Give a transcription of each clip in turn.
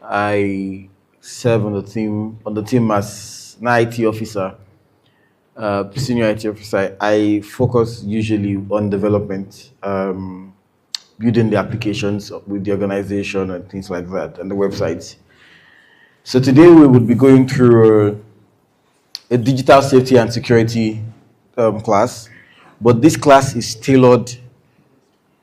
I serve on the team as an IT officer, senior IT officer. I focus usually on development, building the applications with the organization and things like that, and the websites. So today we would be going through a digital safety and security class, but this class is tailored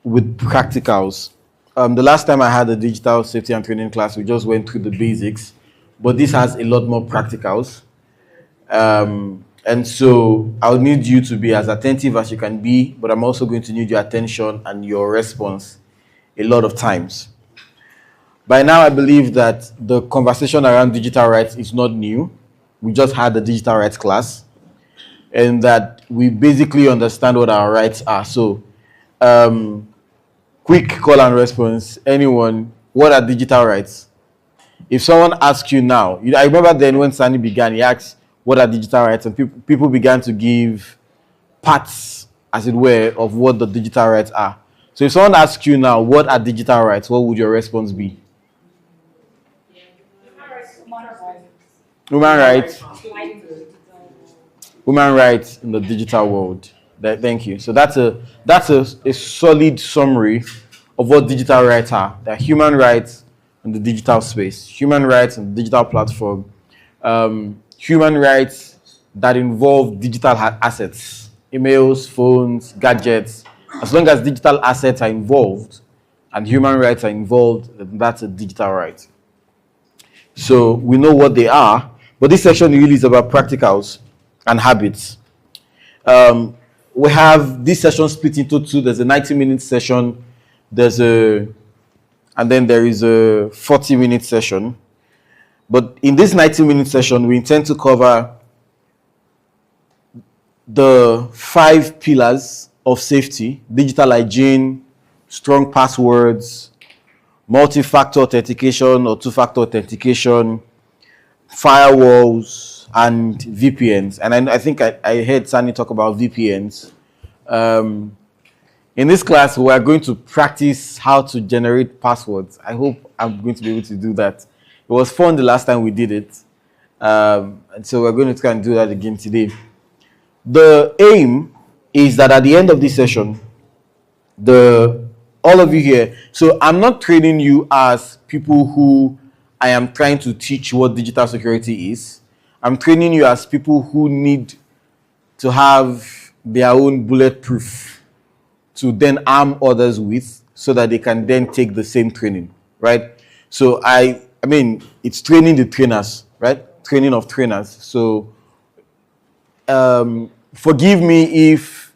with practicals. The last time I had a digital safety and training class, we just went through the basics, but this has a lot more practicals. And so I'll need you to be as attentive as you can be, but I'm also going to need your attention and your response a lot of times. By now, I believe that the conversation around digital rights is not new. We just had the digital rights class, and that we basically understand what our rights are. So, quick call and response. Anyone, what are digital rights? If someone asks you now, I remember then when Sani began, he asked, what are digital rights? And people began to give parts, as it were, of what the digital rights are. So if someone asks you now, what are digital rights? What would your response be? Human rights. Human rights in the digital world. Thank you. So that's a solid summary of what digital rights are. They're human rights in the digital space, human rights in the digital platform, human rights that involve digital assets, emails, phones, gadgets. As long as digital assets are involved and human rights are involved, that's a digital right. So we know what they are, but this section really is about practicals and habits. We have this session split into two. There's a 90-minute session, and then there is a 40-minute session. But in this 90-minute session, we intend to cover the 5 pillars of safety: digital hygiene, strong passwords, multi-factor authentication or two-factor authentication, firewalls, and VPNs. And I think I heard Sani talk about VPNs. In this class, we are going to practice how to generate passwords. I hope I'm going to be able to do that. It was fun the last time we did it. And so we're going to try and do that again today. The aim is that at the end of this session, all of you here, so I'm not training you as people who I am trying to teach what digital security is. I'm training you as people who need to have their own bulletproof to then arm others with, so that they can then take the same training, right? So I mean, it's training the trainers, right? Training of trainers. So forgive me if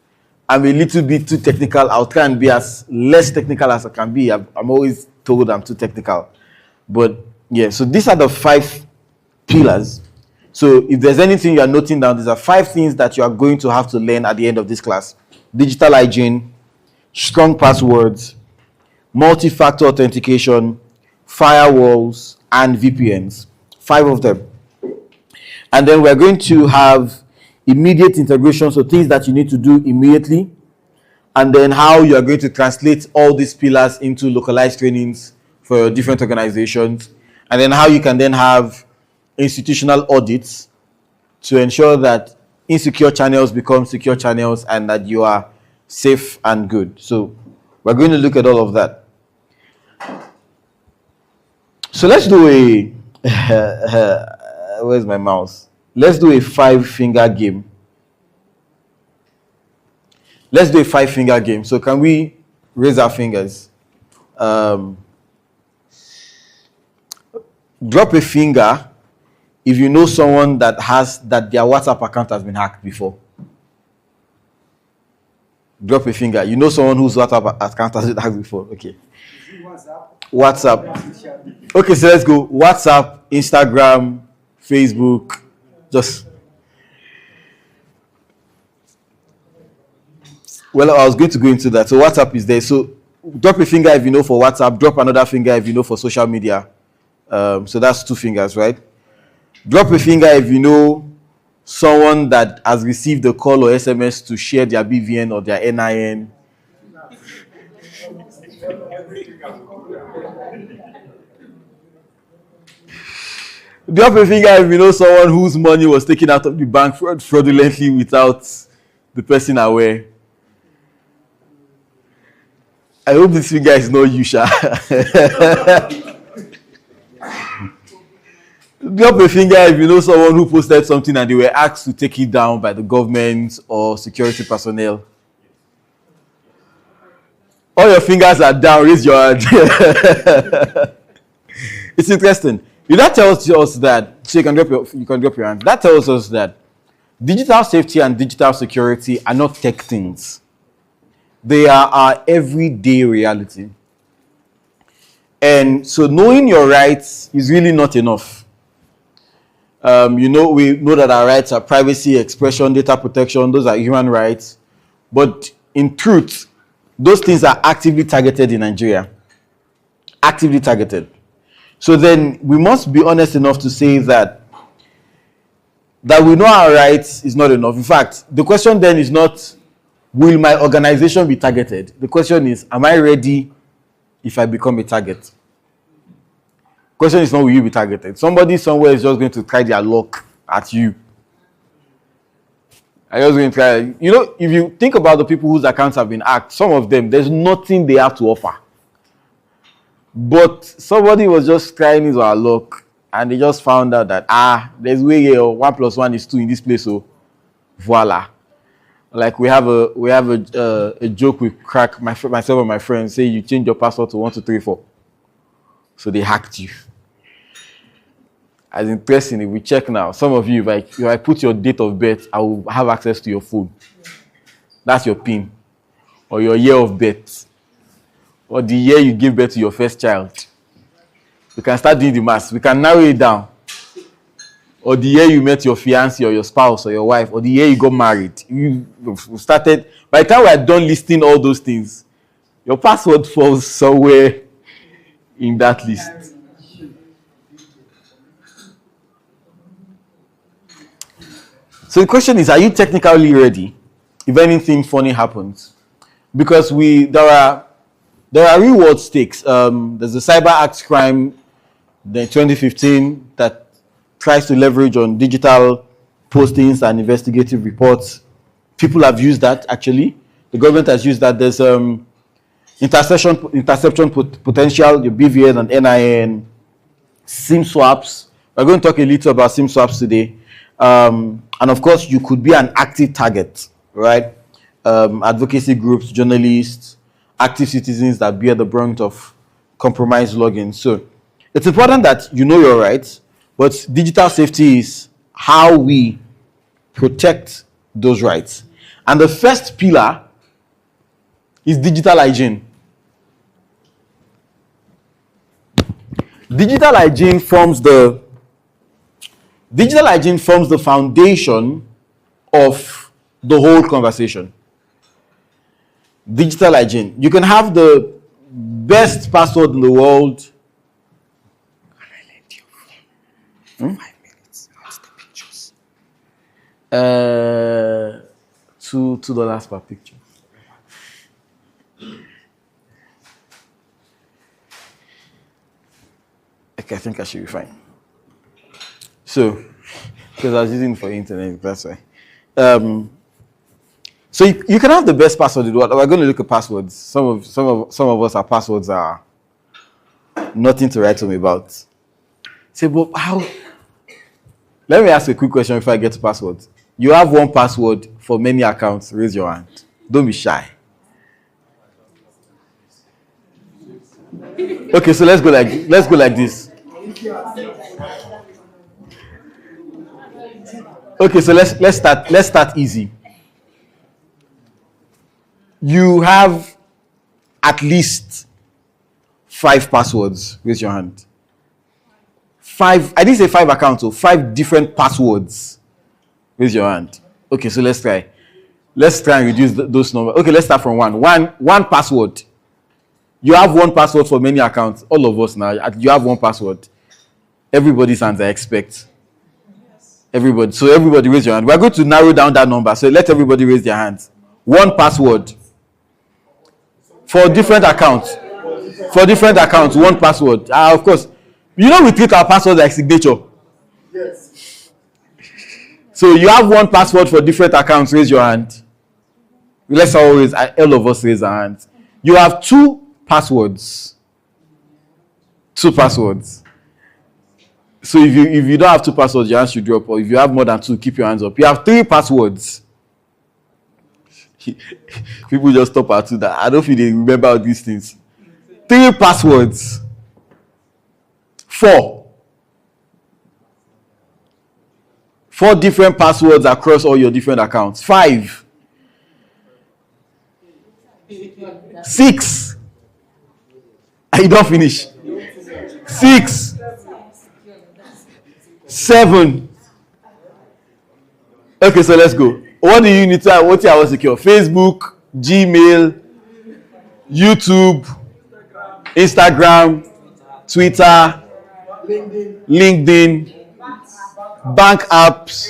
I'm a little bit too technical. I'll try and be as less technical as I can be. I'm always told I'm too technical. But yeah, so these are the 5 pillars. So if there's anything you are noting down, these are 5 things that you are going to have to learn at the end of this class: digital hygiene, strong passwords, multi-factor authentication, firewalls, and VPNs. 5 of them. And then we're going to have immediate integration, so things that you need to do immediately, and then how you are going to translate all these pillars into localized trainings for different organizations, and then how you can then have institutional audits to ensure that insecure channels become secure channels and that you are safe and good. So we're going to look at all of that. So let's do where's my mouse? Let's do a 5-finger game. Let's do a 5-finger game. So can we raise our fingers? Drop a finger if you know someone that their WhatsApp account has been hacked before. Drop a finger. You know someone whose WhatsApp account has been hacked before. Okay. WhatsApp. Okay, so let's go. WhatsApp, Instagram, Facebook. Well, I was going to go into that. So WhatsApp is there. So drop a finger if you know for WhatsApp. Drop another finger if you know for social media. So that's 2 fingers, right? Drop a finger if you know someone that has received a call or SMS to share their BVN or their NIN. Drop a finger if you know someone whose money was taken out of the bank fraudulently without the person aware. I hope this finger is not you, Sha. Drop a finger if you know someone who posted something and they were asked to take it down by the government or security personnel. All your fingers are down. Raise your hand. It's interesting. That tells us that, so you can drop your hand. That tells us that digital safety and digital security are not tech things. They are our everyday reality. And so knowing your rights is really not enough. We know that our rights are privacy, expression, data protection. Those are human rights. But in truth, those things are actively targeted in Nigeria. Actively targeted. So then we must be honest enough to say that we know our rights is not enough. In fact, the question then is not, will my organization be targeted? The question is, am I ready if I become a target? The question is not, will you be targeted? Somebody somewhere is just going to try their luck at you. I just going to try. If you think about the people whose accounts have been hacked, some of them, there's nothing they have to offer. But somebody was just trying his luck, and they just found out that there's way here, 1 + 1 is 2 in this place. So voila. Like we have a joke we crack, myself and my friends say, you change your password to 1 2 3 4. So they hacked you. As interesting, if we check now, some of you, if I put your date of birth, I will have access to your phone. That's your PIN, or your year of birth, or the year you gave birth to your first child. We can start doing the maths. We can narrow it down. Or the year you met your fiancé or your spouse or your wife, or the year you got married. You started. By the time we are done listing all those things, your password falls somewhere in that list. So the question is, are you technically ready if anything funny happens? Because there are reward stakes. There's the Cyber Act crime, the 2015, that tries to leverage on digital postings and investigative reports. People have used that, actually. The government has used that. There's interception potential, your BVN and NIN, SIM swaps. We're going to talk a little about SIM swaps today. And of course, you could be an active target, right? Advocacy groups, journalists, active citizens that bear the brunt of compromised login. So it's important that you know your rights, but digital safety is how we protect those rights. And the first pillar is digital hygiene. Digital hygiene forms the foundation of the whole conversation. Digital hygiene. You can have the best password in the world. Can I lend you for 5 minutes? What's the pictures? $2 per picture. Okay, I think I should be fine. So, because I was using it for internet, that's why. So you can have the best password in the world. We're going to look at passwords. Some of us, our passwords are nothing to write home about. Say, but how? Let me ask a quick question before I get to passwords. You have one password for many accounts. Raise your hand. Don't be shy. Okay, so let's go like this. Okay, so let's start easy. You have at least 5 passwords. Raise your hand. 5. I didn't say 5 accounts, so 5 different passwords. Raise your hand. Okay, so let's try. Let's try and reduce those numbers. Okay, let's start from one. One password. You have one password for many accounts. All of us now, you have one password. Everybody's hands, I expect. Everybody. So everybody raise your hand. We're going to narrow down that number. So let everybody raise their hands. One password. For different accounts. For different accounts, one password. Of course. We treat our password like signature. So you have one password for different accounts. Raise your hand. Let's always, all of us raise our hands. You have two passwords. Two passwords. So if you don't have two passwords, your hands should drop. Or if you have more than two, keep your hands up. You have three passwords. People just stop at two. That I don't feel they remember all these things. Three passwords. Four different passwords across all your different accounts. 5. 6. And you don't finish. 6. 7. Okay, so let's go. What do you need to have? What do you have secure? Facebook, Gmail, YouTube, Instagram, Twitter, LinkedIn, bank apps.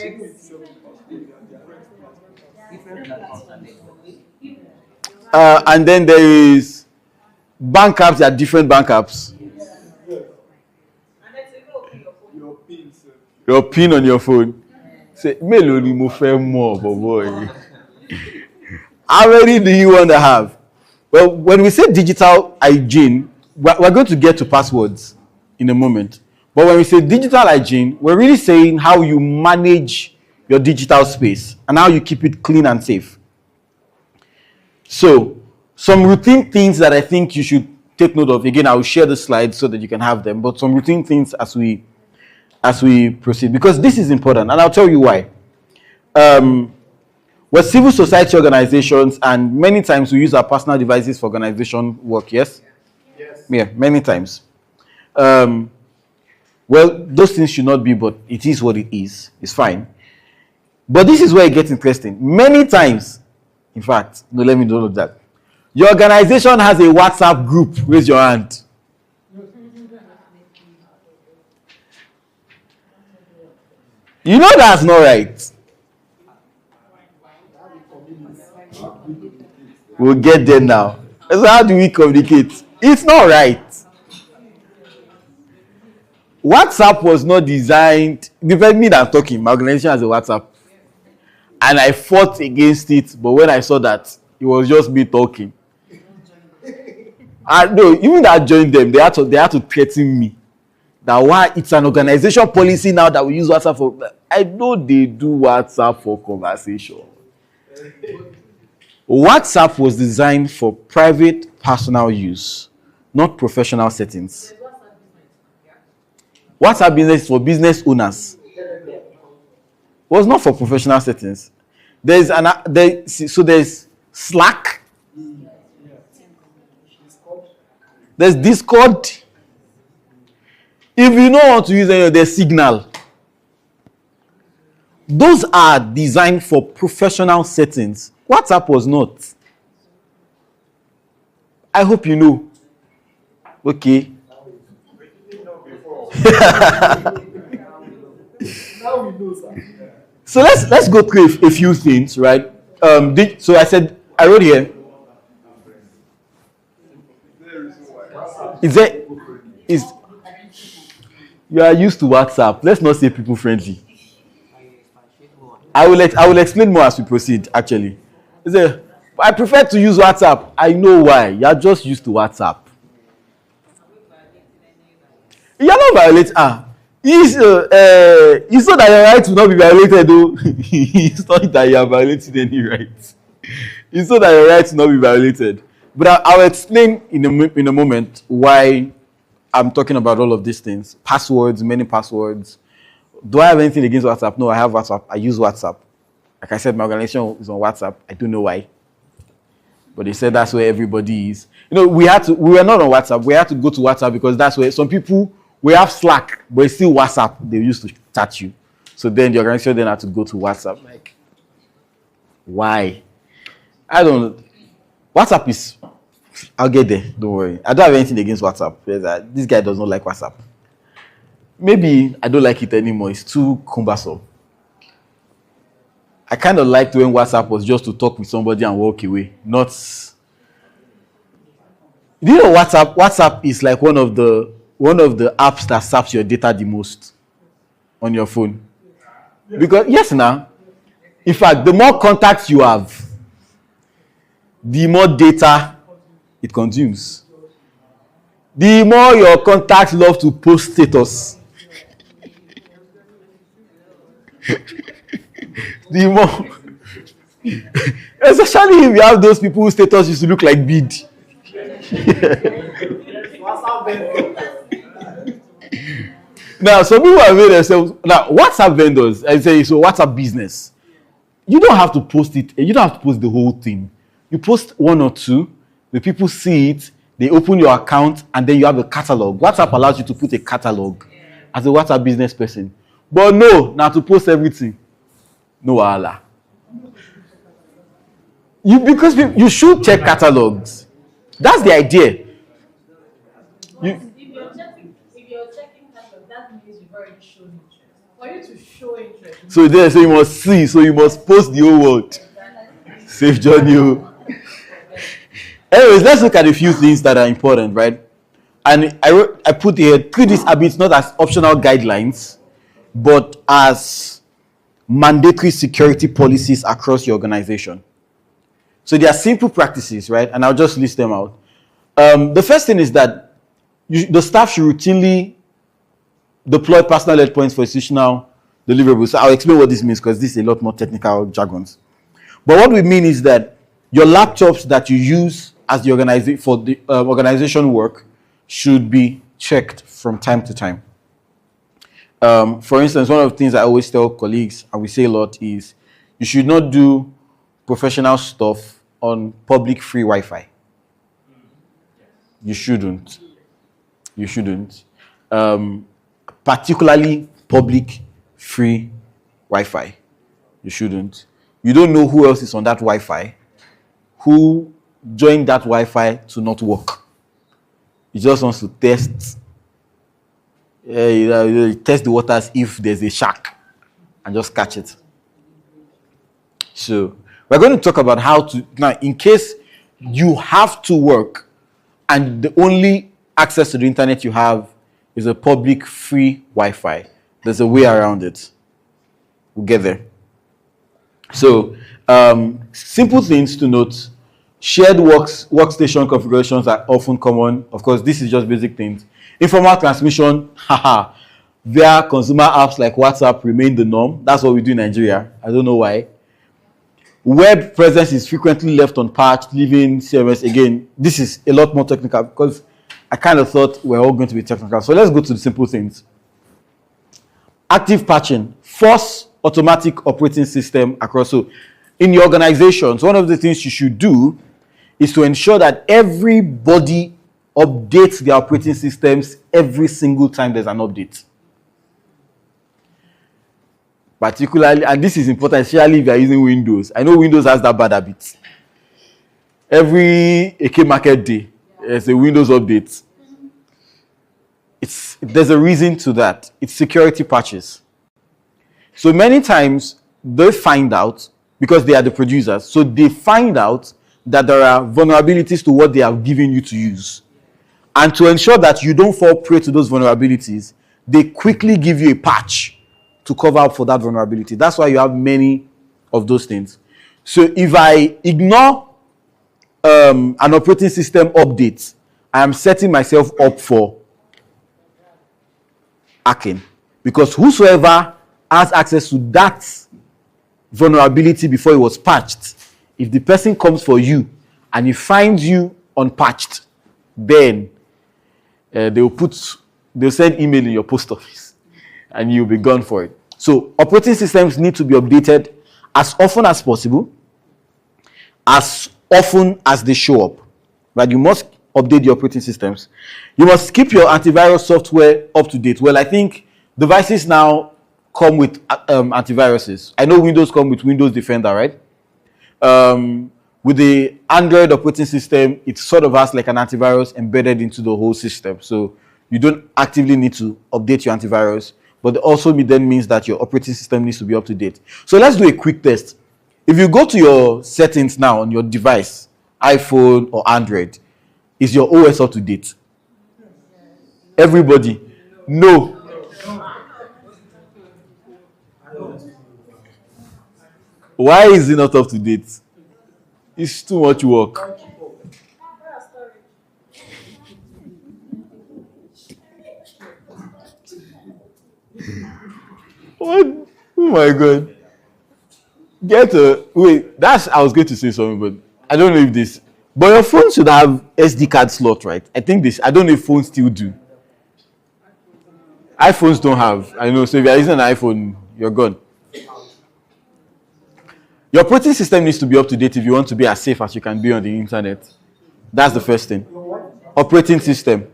And then there is bank apps. There are different bank apps. Your pin on your phone. Say, Melody mo fẹ́ more, boy. How many do you want to have? Well, when we say digital hygiene, we're going to get to passwords in a moment. But when we say digital hygiene, we're really saying how you manage your digital space and how you keep it clean and safe. So, some routine things that I think you should take note of. Again, I will share the slides so that you can have them. But some routine things as we proceed, because this is important, and I'll tell you why. We're civil society organizations, and many times we use our personal devices for organization work. Yes. Yeah, many times. Well, those things should not be, but it is what it is. It's fine. But this is where it gets interesting. Many times, in fact, no, let me do that. Your organization has a WhatsApp group. Raise your hand. You know that's not right. We'll get there now. So how do we communicate? It's not right. WhatsApp was not designed. Depending me that I'm talking, my organization has a WhatsApp. And I fought against it, but when I saw that, it was just me talking. And no, even that I joined them, they had to threaten me. That why it's an organization policy now that we use WhatsApp for. I know they do WhatsApp for conversation. WhatsApp was designed for private, personal use, not professional settings. WhatsApp business is for business owners. It was not for professional settings. There's Slack. There's Discord. If you don't want to use any of their Signal, those are designed for professional settings. WhatsApp was not. I hope you know. Okay. So let's go through a few things, right? So I wrote here. You are used to WhatsApp. Let's not say people friendly. I will explain more as we proceed. Actually, I prefer to use WhatsApp. I know why. You are just used to WhatsApp. You are not violating. It's not that your rights will not be violated, though. It's not that you are violating any rights. It's not that your rights will not be violated. But I'll explain in a moment why I'm talking about all of these things. Passwords, many passwords. Do I have anything against WhatsApp? No, I have WhatsApp. I use WhatsApp. Like I said, my organization is on WhatsApp. I don't know why. But they said that's where everybody is. We were not on WhatsApp. We had to go to WhatsApp because that's where some people, we have Slack, but it's still WhatsApp. They used to chat you. So then the organization then had to go to WhatsApp. Like, why? I don't know. WhatsApp is, I'll get there. Don't worry. I don't have anything against WhatsApp. This guy does not like WhatsApp. Maybe I don't like it anymore. It's too cumbersome. I kind of liked when WhatsApp was just to talk with somebody and walk away. Not. Do you know WhatsApp? WhatsApp is like one of the apps that saps your data the most. on your phone. Because, yes, now, in fact, the more contacts you have, the more data it consumes. The more your contacts love to post status, the more, especially if you have those people whose status used to look like bead. Now, some people have made themselves. Now, WhatsApp vendors, I say, so WhatsApp business. You don't have to post it. You don't have to post the whole thing. You post one or two. The people see it. They open your account, and then you have a catalog. WhatsApp allows you to put a catalog as a WhatsApp business person. But no, now to post everything. No Allah. Because you should check catalogs. That's the idea. If you're checking catalog, that means you've already shown interest. For you to show interest. So you must see. So you must post the whole world. Safe journey. Anyways, let's look at a few things that are important, right? And I put here treat these habits not as optional guidelines, but as mandatory security policies across your organization. So they are simple practices, right? And I'll just list them out. The first thing is that the staff should routinely deploy personal endpoints for institutional deliverables. So I'll explain what this means because this is a lot more technical jargons. But what we mean is that your laptops that you use as the organization work should be checked from time to time. For instance, one of the things I always tell colleagues, and we say a lot, is you should not do professional stuff on public free Wi-Fi. You shouldn't. Particularly public free Wi-Fi. You shouldn't. You don't know who else is on that Wi-Fi, who joined that Wi-Fi to not work. He just wants to test the waters if there's a shark and just catch it. So we're going to talk about how to, now in case you have to work and the only access to the internet you have is a public free Wi-Fi, there's a way around it. We'll get there. So simple things to note. Shared workstation configurations are often common. Of course, this is just basic things. Informal transmission, via consumer apps like WhatsApp remain the norm. That's what we do in Nigeria. I don't know why. Web presence is frequently left unpatched, leaving CMS. Again, this is a lot more technical because I kind of thought we're all going to be technical. So let's go to the simple things. Active patching, force automatic operating system across. So in your organizations, one of the things you should do is to ensure that everybody updates their operating systems every single time there's an update. Particularly, and this is important, especially if you're using Windows. I know Windows has that bad habit. Every AK market day, there's a Windows update. There's a reason to that. It's security patches. So many times, they find out, because they are the producers, so they find out that there are vulnerabilities to what they have given you to use. And to ensure that you don't fall prey to those vulnerabilities, they quickly give you a patch to cover up for that vulnerability. That's why you have many of those things. So if I ignore an operating system update, I am setting myself up for hacking. Because whosoever has access to that vulnerability before it was patched, if the person comes for you and he finds you unpatched, then they'll send email in your post office and you'll be gone for it. So operating systems need to be updated as often as possible, as often as they show up. Right? You must update the operating systems. You must keep your antivirus software up to date. Well, I think devices now come with antiviruses. I know Windows come with Windows Defender, right? With the Android operating system, it sort of has like an antivirus embedded into the whole system. So you don't actively need to update your antivirus, but it also then means that your operating system needs to be up to date. So let's do a quick test. If you go to your settings now on your device, iPhone or Android, is your OS up to date? Everybody? No. Why is it not up to date? It's too much work. What? Oh my god. Wait, I was going to say something, but I don't know if this. But your phone should have SD card slot, right? I don't know if phones still do. iPhones don't have. I know, so if you're using an iPhone, you're gone. Your operating system needs to be up to date if you want to be as safe as you can be on the internet. That's the first thing. Operating system.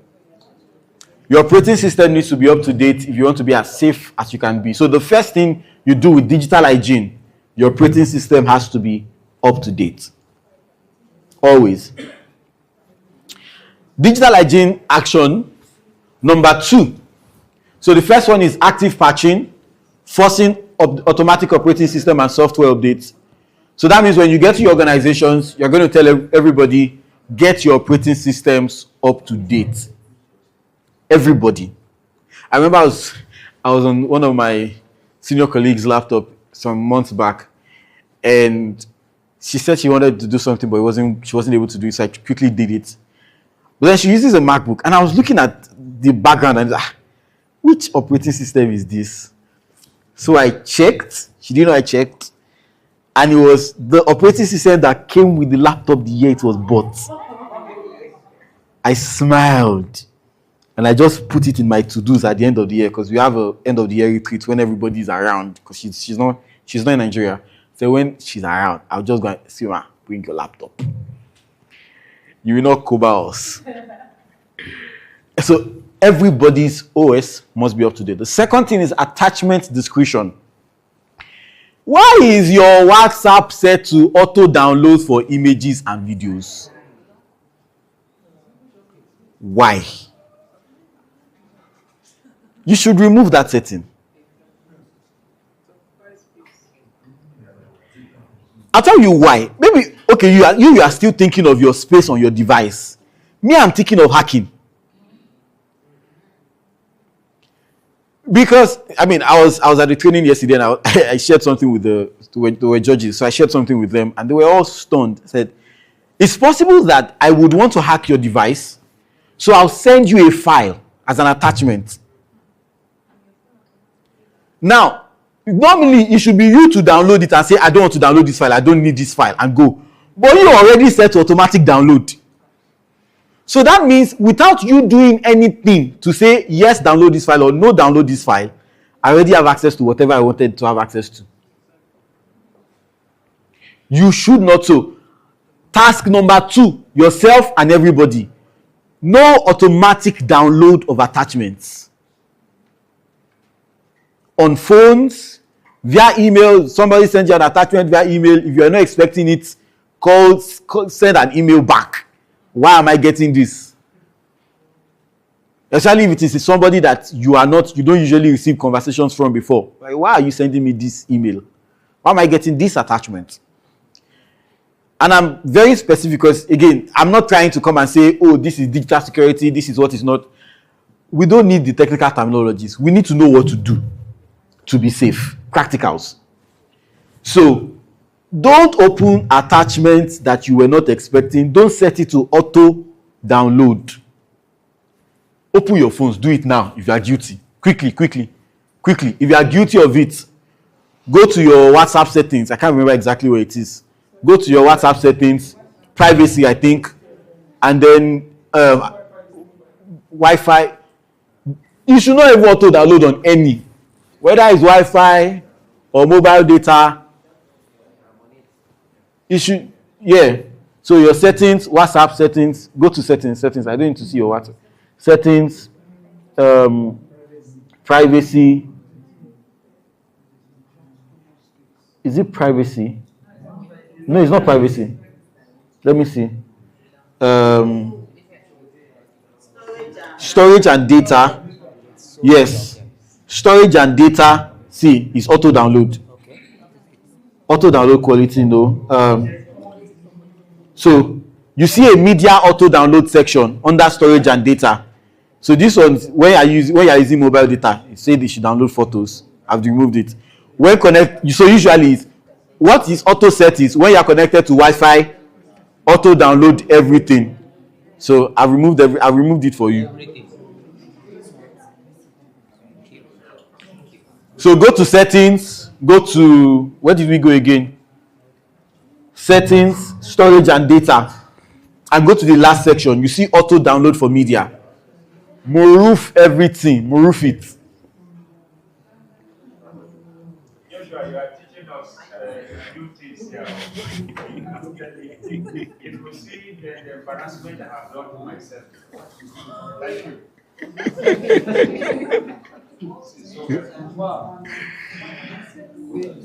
Your operating system needs to be up to date if you want to be as safe as you can be. So the first thing you do with digital hygiene, your operating system has to be up to date. Always. Digital hygiene action number 2. So the first one is active patching, forcing automatic operating system and software updates. So that means when you get to your organizations, you're going to tell everybody, get your operating systems up to date. Everybody. I remember I was on one of my senior colleagues' laptop some months back, and she said she wanted to do something, but she wasn't able to do it, so I quickly did it. But then she uses a MacBook, and I was looking at the background and which operating system is this? So I checked. She didn't know I checked. And it was the operating system that came with the laptop the year it was bought. I smiled. And I just put it in my to-dos at the end of the year, because we have a end of the year retreat when everybody's around, because she's not in Nigeria. So when she's around, I'll just go and see her, bring your laptop. You will not cover us. So everybody's OS must be up to date. The second thing is attachment discretion. Why is your WhatsApp set to auto download for images and videos? Why? You should remove that setting. I'll tell you why. Maybe, okay, you are still thinking of your space on your device. Me, I'm thinking of hacking. Because, I was at the training yesterday, and I shared something with they were judges, so I shared something with them, and they were all stunned. Said, it's possible that I would want to hack your device, so I'll send you a file as an attachment. Now, normally it should be you to download it and say, I don't want to download this file, I don't need this file, and go. But you already set to automatic download. So that means without you doing anything to say, yes, download this file, or no, download this file, I already have access to whatever I wanted to have access to. You should not so. Task number 2, yourself and everybody. No automatic download of attachments. On phones, via email, somebody sends you an attachment via email. If you are not expecting it, send an email back. Why am I getting this? Especially if it is somebody that you don't usually receive conversations from before. Like, why are you sending me this email? Why am I getting this attachment? And I'm very specific because, again, I'm not trying to come and say, oh, this is digital security, this is what is not. We don't need the technical terminologies. We need to know what to do to be safe. Practicals. So, don't open attachments that you were not expecting. Don't set it to auto download. Open your phones. Do it now if you are guilty. Quickly. If you are guilty of it, go to your WhatsApp settings. I can't remember exactly where it is. Go to your WhatsApp settings, privacy, I think, and then Wi-Fi. You should not even auto download on any, whether it's Wi-Fi or mobile data. You should, So your settings, WhatsApp settings, go to settings. I don't need to see your WhatsApp. Settings, privacy. Is it privacy? No, it's not privacy. Let me see. Storage and data. Yes. Storage and data. See, is auto download. Auto download quality, no. So you see a media auto download section under storage and data. So this one, when you are using mobile data, it said you should download photos. I've removed it. When connect, so usually what is auto set is when you are connected to Wi-Fi, auto download everything. So I've removed it for you. So go to settings, go to, where did we go again? Settings, storage and data. And go to the last section. You see auto download for media. Moroof everything. Moroof it. Joshua, you are teaching us new things here. If you see the embarrassment I have done to myself. Thank you.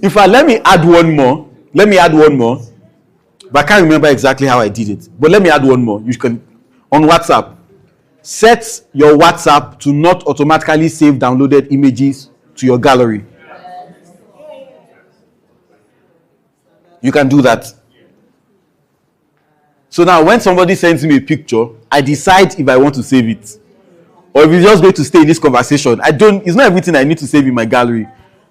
In fact, let me add one more. But I can't remember exactly how I did it. But let me add one more. You can, on WhatsApp, set your WhatsApp to not automatically save downloaded images to your gallery. You can do that. So now when somebody sends me a picture, I decide if I want to save it. Or if it's just going to stay in this conversation. It's not everything I need to save in my gallery.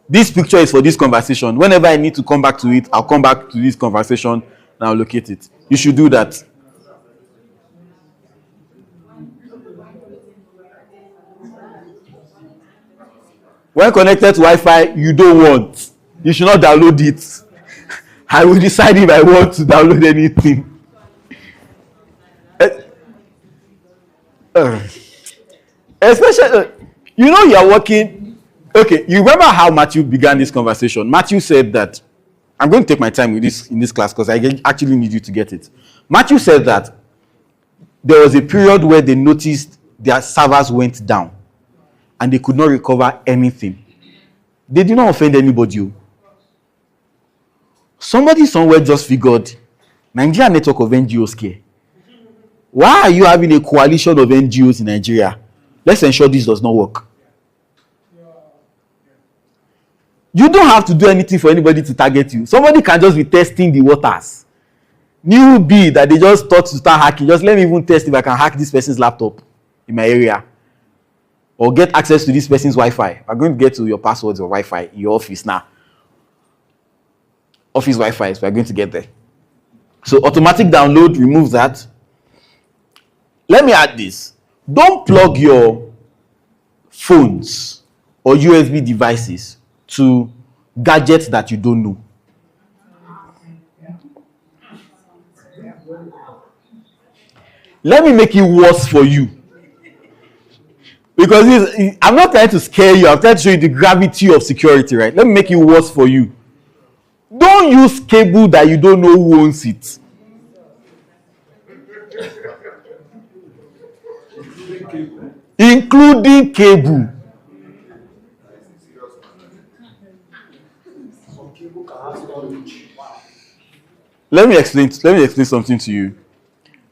This picture is for this conversation. Whenever I need to come back to it, I'll come back to this conversation and I'll locate it. You should do that. When connected to Wi-Fi, you don't want. You should not download it. I will decide if I want to download anything. Especially, you are working. Okay, you remember how Matthew began this conversation? Matthew said that, I'm going to take my time with this in this class because I actually need you to get it. Matthew said that there was a period where they noticed their servers went down and they could not recover anything. They did not offend anybody. Somebody somewhere just figured, Nigeria network of NGOs care. Why are you having a coalition of NGOs in Nigeria? Let's ensure this does not work. You don't have to do anything for anybody to target you. Somebody can just be testing the waters. Newbie that they just thought to start hacking. Just let me even test if I can hack this person's laptop in my area. Or get access to this person's Wi-Fi. I'm going to get to your passwords or Wi-Fi in your office now. Office Wi-Fi, so we're going to get there. So automatic download, remove that. Let me add this. Don't plug your phones or USB devices to gadgets that you don't know. Let me make it worse for you. Because I'm not trying to scare you. I'm trying to show you the gravity of security, right? Let me make it worse for you. Don't use cable that you don't know who owns it. Including cable. Let me explain something to you.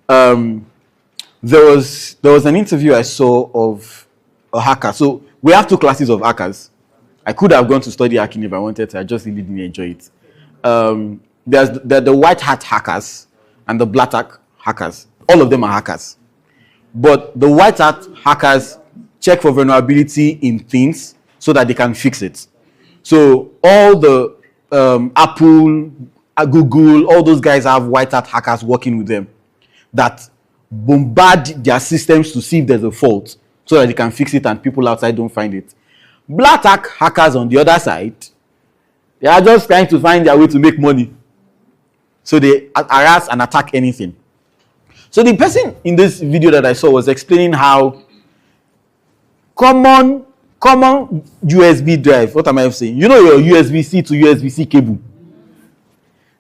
There was an interview I saw of a hacker. So we have two classes of hackers. I could have gone to study hacking if I wanted to. I just really didn't enjoy it. There's the white hat hackers and the black hat hackers. All of them are hackers. But the white hat hackers check for vulnerability in things so that they can fix it. So all the Apple, Google, all those guys have white hat hackers working with them that bombard their systems to see if there's a fault so that they can fix it and people outside don't find it. Black hat hackers on the other side, they are just trying to find their way to make money. So they harass and attack anything. So the person in this video that I saw was explaining how common USB drive, what am I saying? You know your USB-C to USB-C cable.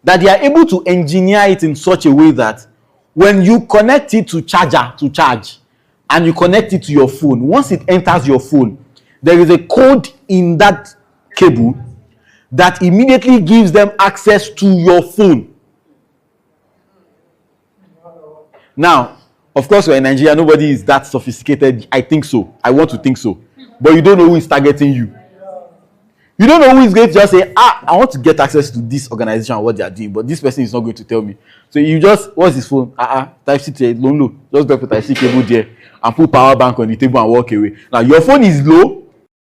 That they are able to engineer it in such a way that when you connect it to charger to charge and you connect it to your phone, once it enters your phone, there is a code in that cable that immediately gives them access to your phone. Now, of course, we're in Nigeria, nobody is that sophisticated. I think so. I want to think so. But you don't know who is targeting you. You don't know who is going to just say, I want to get access to this organization and what they are doing, but this person is not going to tell me. So you just, what's his phone? Type-C to low. Just go for Type-C cable there and put power bank on the table and walk away. Now, your phone is low,